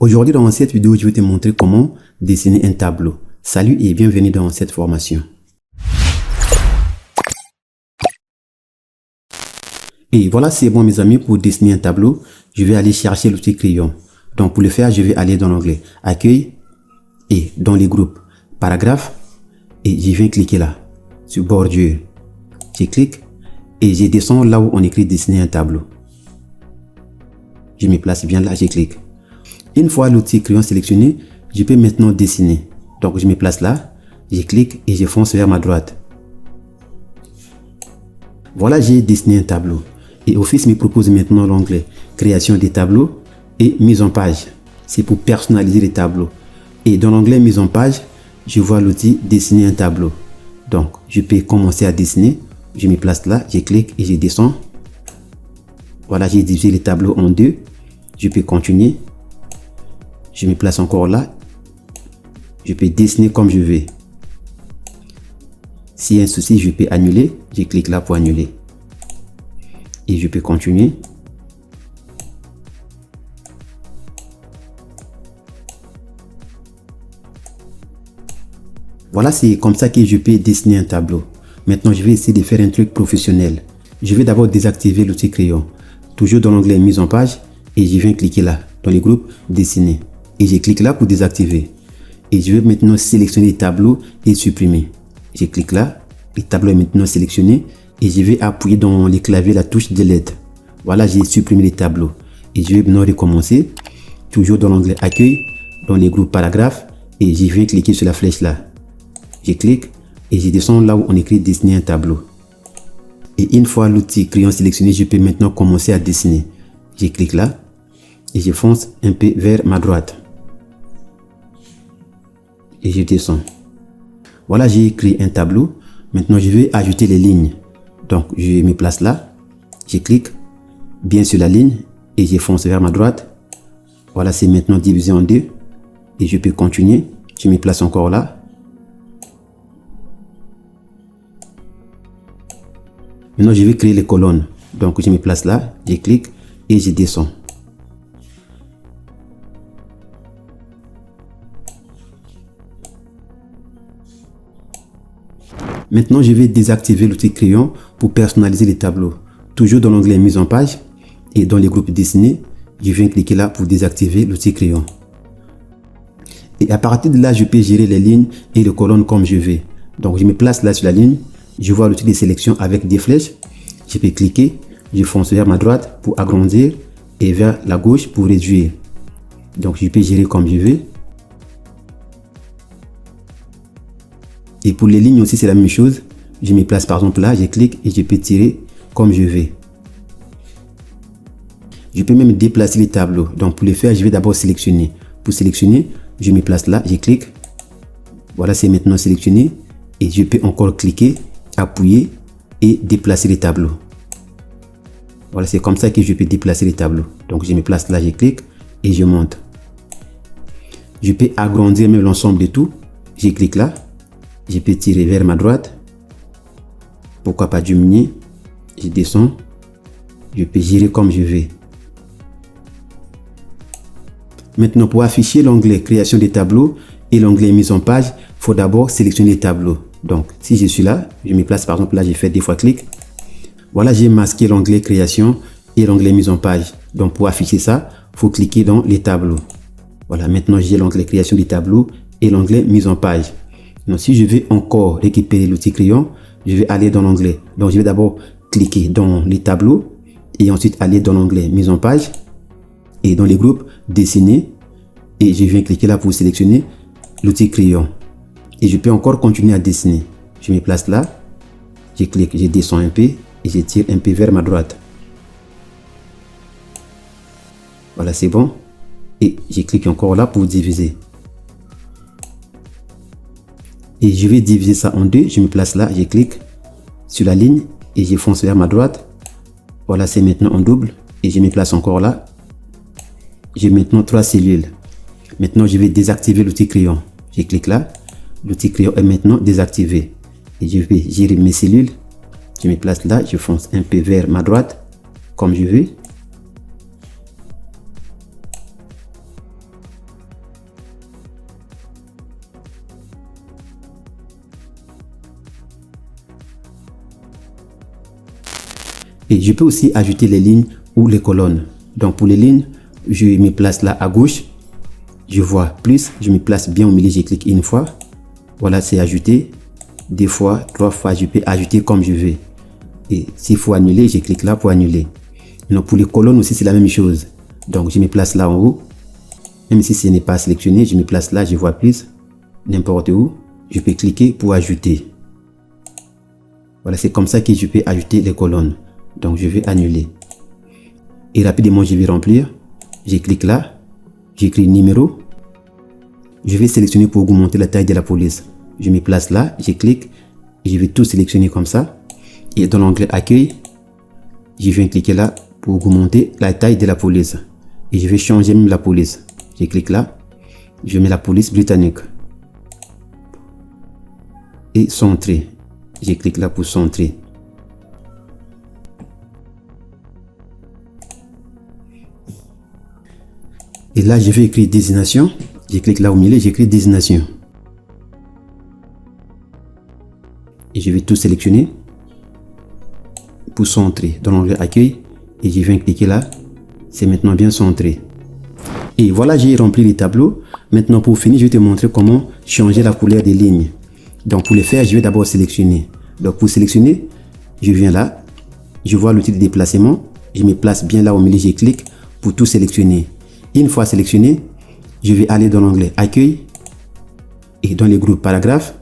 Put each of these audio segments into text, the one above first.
Aujourd'hui, dans cette vidéo, je vais te montrer comment dessiner un tableau. Salut et bienvenue dans cette formation. Et voilà, c'est bon mes amis, pour dessiner un tableau, je vais aller chercher l'outil crayon. Donc pour le faire, je vais aller dans l'onglet Accueil et dans les groupes Paragraphe et je viens cliquer là, sur Bordure. Je clique et je descends là où on écrit dessiner un tableau. Je me place bien là, je clique. Une fois l'outil crayon sélectionné, je peux maintenant dessiner. Donc je me place là, je clique et je fonce vers ma droite. Voilà, j'ai dessiné un tableau. Et Office me propose maintenant l'onglet Création des tableaux et Mise en page. C'est pour personnaliser les tableaux. Et dans l'onglet Mise en page, je vois l'outil Dessiner un tableau. Donc je peux commencer à dessiner. Je me place là, je clique et je descends. Voilà, j'ai divisé les tableaux en deux. Je peux continuer. Je me place encore là. Je peux dessiner comme je veux. S'il y a un souci, je peux annuler. Je clique là pour annuler. Et je peux continuer. Voilà, c'est comme ça que je peux dessiner un tableau. Maintenant, je vais essayer de faire un truc professionnel. Je vais d'abord désactiver l'outil crayon. Toujours dans l'onglet Mise en page. Et je viens cliquer là, dans les groupes Dessiner. Et je clique là pour désactiver. Et je vais maintenant sélectionner les tableaux et supprimer. Je clique là, le tableau est maintenant sélectionné. Et je vais appuyer dans les claviers la touche Delete. Voilà, j'ai supprimé les tableaux. Et je vais maintenant recommencer. Toujours dans l'onglet Accueil, dans les groupes Paragraphes. Et je viens cliquer sur la flèche là. Je clique et je descends là où on écrit Dessiner un tableau. Et une fois l'outil crayon sélectionné, je peux maintenant commencer à dessiner. Je clique là et je fonce un peu vers ma droite. Et je descends. Voilà, j'ai créé un tableau. Maintenant, je vais ajouter les lignes. Donc, je me place là. Je clique bien sur la ligne et je fonce vers ma droite. Voilà, c'est maintenant divisé en deux. Et je peux continuer. Je me place encore là. Maintenant, je vais créer les colonnes. Donc, je me place là. Je clique et je descends. Maintenant, je vais désactiver l'outil crayon pour personnaliser les tableaux. Toujours dans l'onglet Mise en page et dans les groupes Dessiner, je viens cliquer là pour désactiver l'outil crayon. Et à partir de là, je peux gérer les lignes et les colonnes comme je veux. Donc, je me place là sur la ligne. Je vois l'outil de sélection avec des flèches. Je peux cliquer. Je fonce vers ma droite pour agrandir et vers la gauche pour réduire. Donc, je peux gérer comme je veux. Et pour les lignes aussi, c'est la même chose. Je me place par exemple là, je clique et je peux tirer comme je veux. Je peux même déplacer les tableaux. Donc pour le faire, je vais d'abord sélectionner. Pour sélectionner, je me place là, je clique. Voilà, c'est maintenant sélectionné. Et je peux encore cliquer, appuyer et déplacer les tableaux. Voilà, c'est comme ça que je peux déplacer les tableaux. Donc je me place là, je clique et je monte. Je peux agrandir même l'ensemble de tout. Je clique là. Je peux tirer vers ma droite. Pourquoi pas diminuer? Je descends. Je peux gérer comme je veux. Maintenant, pour afficher l'onglet Création des tableaux et l'onglet Mise en page, il faut d'abord sélectionner les tableaux. Donc, si je suis là, je me place par exemple là, j'ai fait deux fois clic. Voilà, j'ai masqué l'onglet Création et l'onglet Mise en page. Donc, pour afficher ça, il faut cliquer dans les tableaux. Voilà, maintenant j'ai l'onglet Création des tableaux et l'onglet Mise en page. Donc, si je veux encore récupérer l'outil crayon, je vais aller dans l'onglet. Donc, je vais d'abord cliquer dans les tableaux et ensuite aller dans l'onglet Mise en page et dans les groupes Dessiner. Et je viens cliquer là pour sélectionner l'outil crayon. Et je peux encore continuer à dessiner. Je me place là, je clique, je descends un peu et je tire un peu vers ma droite. Voilà, c'est bon. Et je clique encore là pour diviser. Et je vais diviser ça en deux. Je me place là, je clique sur la ligne et je fonce vers ma droite. Voilà, c'est maintenant en double. Et je me place encore là. J'ai maintenant 3 cellules. Maintenant, je vais désactiver l'outil crayon. Je clique là. L'outil crayon est maintenant désactivé. Et je vais gérer mes cellules. Je me place là, je fonce un peu vers ma droite, comme je veux. Et je peux aussi ajouter les lignes ou les colonnes. Donc pour les lignes, je me place là à gauche. Je vois plus, je me place bien au milieu, je clique une fois. Voilà, c'est ajouté. 2 fois, 3 fois, je peux ajouter comme je veux. Et s'il faut annuler, je clique là pour annuler. Donc pour les colonnes aussi, c'est la même chose. Donc je me place là en haut. Même si ce n'est pas sélectionné, je me place là, je vois plus. N'importe où, je peux cliquer pour ajouter. Voilà, c'est comme ça que je peux ajouter les colonnes. Donc je vais annuler. Et rapidement, je vais remplir. Je clique là. J'écris numéro. Je vais sélectionner pour augmenter la taille de la police. Je me place là, je clique. Et je vais tout sélectionner comme ça. Et dans l'onglet accueil, je viens cliquer là pour augmenter la taille de la police. Et je vais changer même la police. Je clique là. Je mets la police britannique. Et centrer. Je clique là pour centrer. Et là, je vais écrire désignation. Je clique là au milieu, j'écris désignation. Et je vais tout sélectionner pour centrer dans l'onglet accueil. Et je viens cliquer là. C'est maintenant bien centré. Et voilà, j'ai rempli les tableaux. Maintenant, pour finir, je vais te montrer comment changer la couleur des lignes. Donc, pour le faire, je vais d'abord sélectionner. Donc, pour sélectionner, je viens là. Je vois l'outil de déplacement. Je me place bien là au milieu, je clique pour tout sélectionner. Une fois sélectionné, je vais aller dans l'onglet accueil et dans le groupe paragraphe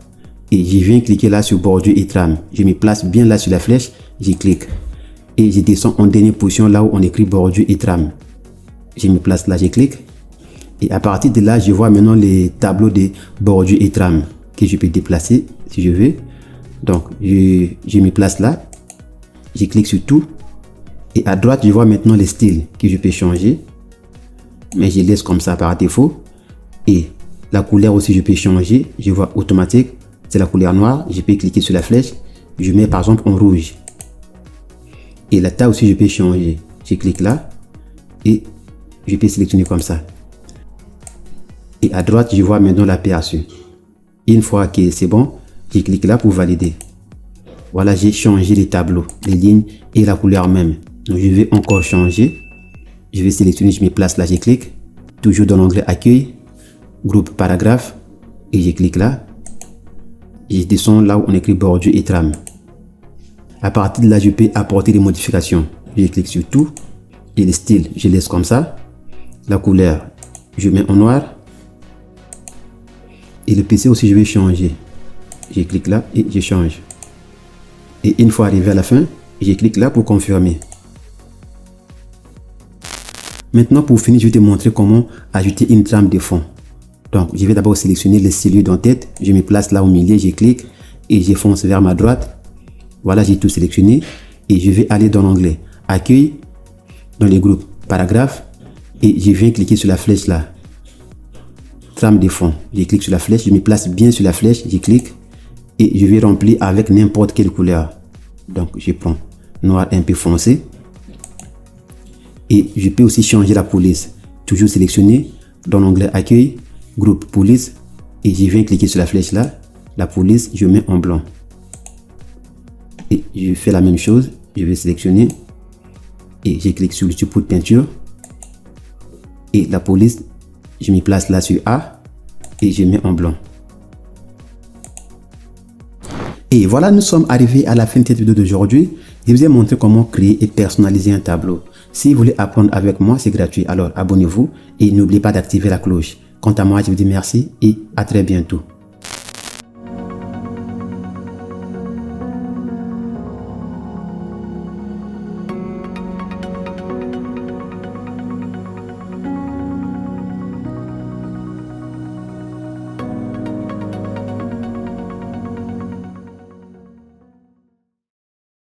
et je viens cliquer là sur bordure et trame. Je me place bien là sur la flèche, je clique et je descends en dernière position là où on écrit bordure et trame. Je me place là, je clique et à partir de là, je vois maintenant les tableaux de bordure et trame que je peux déplacer si je veux. Donc, je me place là, je clique sur tout et à droite, je vois maintenant les styles que je peux changer. Mais je laisse comme ça par défaut. Et la couleur aussi, je peux changer. Je vois automatique, c'est la couleur noire. Je peux cliquer sur la flèche. Je mets par exemple en rouge. Et la taille aussi, je peux changer. Je clique là et je peux sélectionner comme ça. Et à droite, je vois maintenant l'aperçu. Une fois que c'est bon, je clique là pour valider. Voilà, j'ai changé les tableaux, les lignes et la couleur même. Donc, je vais encore changer. Je vais sélectionner, je me place là, je clique. Toujours dans l'onglet accueil, groupe paragraphe. Et je clique là. Je descends là où on écrit bordure et trame. À partir de là, je peux apporter des modifications. Je clique sur tout. Et le style, je laisse comme ça. La couleur, je mets en noir. Et le PC aussi, je vais changer. Je clique là et je change. Et une fois arrivé à la fin, je clique là pour confirmer. Maintenant, pour finir, je vais te montrer comment ajouter une trame de fond. Donc, je vais d'abord sélectionner le stylo d'en-tête. Je me place là au milieu, je clique et je fonce vers ma droite. Voilà, j'ai tout sélectionné et je vais aller dans l'onglet accueil, dans les groupes paragraphe et je viens cliquer sur la flèche là. Trame de fond. Je clique sur la flèche, je me place bien sur la flèche, je clique et je vais remplir avec n'importe quelle couleur. Donc, je prends noir un peu foncé. Et je peux aussi changer la police. Toujours sélectionner dans l'onglet accueil, groupe police. Et je viens cliquer sur la flèche là. La police, je mets en blanc. Et je fais la même chose. Je vais sélectionner. Et je clique sur le support de peinture. Et la police, je me place là sur A. Et je mets en blanc. Et voilà, nous sommes arrivés à la fin de cette vidéo d'aujourd'hui. Je vous ai montré comment créer et personnaliser un tableau. Si vous voulez apprendre avec moi, c'est gratuit. Alors abonnez-vous et n'oubliez pas d'activer la cloche. Quant à moi, je vous dis merci et à très bientôt.